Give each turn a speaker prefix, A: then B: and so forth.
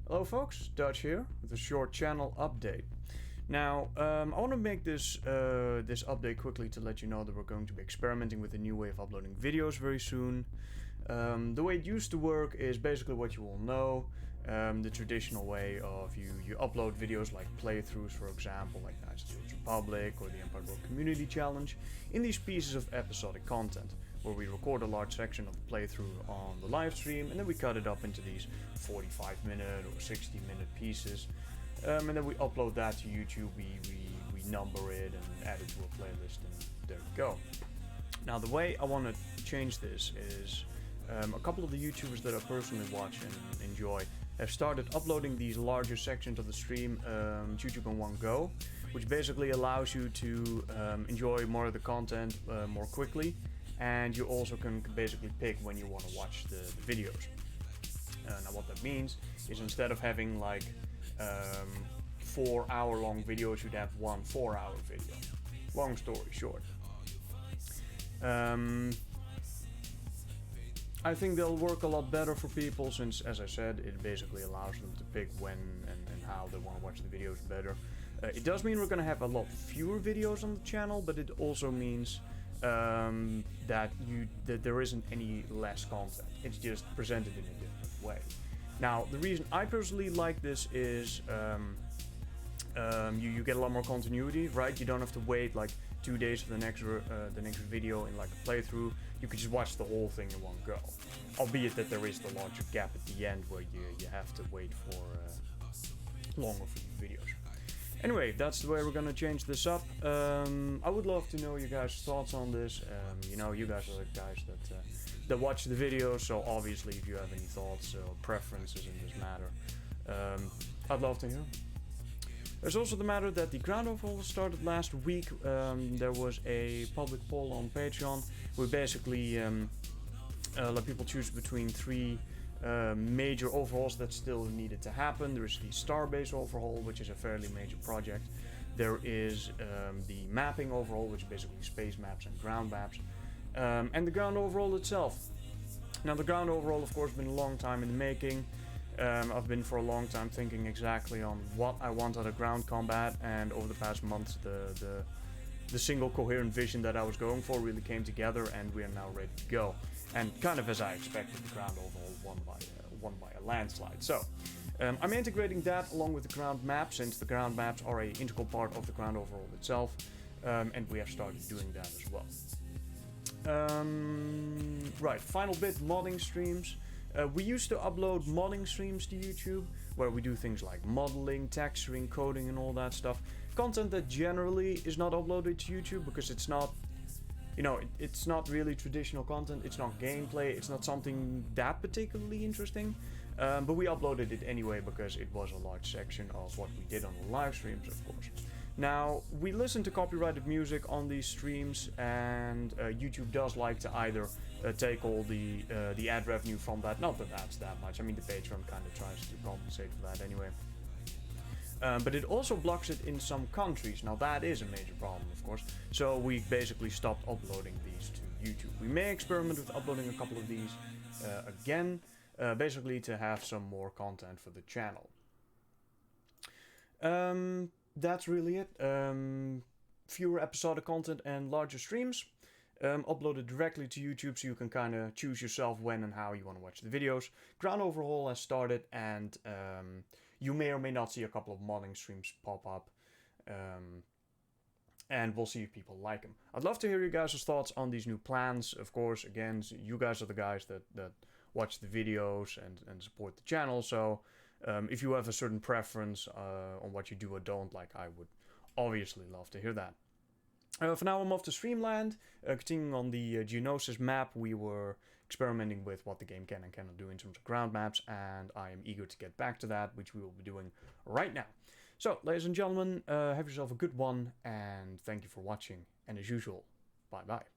A: Hello folks, Dutch here with a short channel update. Now, I want to make this update quickly to let you know that we're going to be experimenting with a new way of uploading videos very soon. The way it used to work is basically what you all know, the traditional way of you upload videos like playthroughs, for example, like Knights of the Old Republic or the Empire World Community Challenge, in these pieces of episodic content, where we record a large section of the playthrough on the live stream and then we cut it up into these 45-minute or 60-minute pieces. And then we upload that to YouTube, we number it and add it to a playlist, and there we go. Now the way I want to change this is a couple of the YouTubers that I personally watch and enjoy have started uploading these larger sections of the stream to YouTube in one go, which basically allows you to enjoy more of the content more quickly, and you also can basically pick when you want to watch the videos. Now what that means is instead of having like 4-hour-long videos, you'd have one 4-hour video. Long story short. I think they'll work a lot better for people since, as I said, it basically allows them to pick when and how they want to watch the videos better. It does mean we're going to have a lot fewer videos on the channel, but it also means that there isn't any less content. It's just presented in a different way. Now, the reason I personally like this is you get a lot more continuity, right? You don't have to wait like 2 days for the next video in like a playthrough. You can just watch the whole thing in one go. Albeit that there is the larger gap at the end where you have to wait for longer for the videos. Anyway, that's the way we're gonna change this up. I would love to know your guys' thoughts on this. You know, you guys are the guys that watch the videos, so obviously if you have any thoughts or preferences in this matter, I'd love to hear them. There's also the matter that the ground overhaul started last week. There was a public poll on Patreon. We basically let people choose between 3 major overhauls that still needed to happen. There is the Starbase overhaul, which is a fairly major project. There is the mapping overhaul, which is basically space maps and ground maps. And the ground overhaul itself. Now the ground overhaul, of course, has been a long time in the making. I've been for a long time thinking exactly on what I want out of ground combat, and over the past months the single coherent vision that I was going for really came together, and we are now ready to go. And kind of as I expected, the ground overhaul won by a landslide. So I'm integrating that along with the ground map, since the ground maps are an integral part of the ground overhaul itself, and we have started doing that as well. Right, final bit, modding streams. We used to upload modding streams to YouTube, where we do things like modeling, texturing, coding and all that stuff. Content that generally is not uploaded to YouTube because it's not, you know, it's not really traditional content, it's not gameplay, it's not something that particularly interesting. But we uploaded it anyway because it was a large section of what we did on the live streams, of course. Now, we listen to copyrighted music on these streams, and YouTube does like to either take all the ad revenue from that. Not that that's that much. I mean, the Patreon kind of tries to compensate for that anyway. But it also blocks it in some countries. Now, that is a major problem, of course. So we basically stopped uploading these to YouTube. We may experiment with uploading a couple of these again, basically to have some more content for the channel. That's really it. Fewer episodic content and larger streams. Uploaded directly to YouTube, so you can kind of choose yourself when and how you want to watch the videos. Ground overhaul has started, and you may or may not see a couple of modding streams pop up. And we'll see if people like them. I'd love to hear you guys' thoughts on these new plans. Of course, again, you guys are the guys that watch the videos and support the channel, so if you have a certain preference on what you do or don't like, I would obviously love to hear that. For now, I'm off to Streamland. Continuing on the Geonosis map, we were experimenting with what the game can and cannot do in terms of ground maps, and I am eager to get back to that, which we will be doing right now. So, ladies and gentlemen, have yourself a good one, and thank you for watching, and as usual, bye-bye.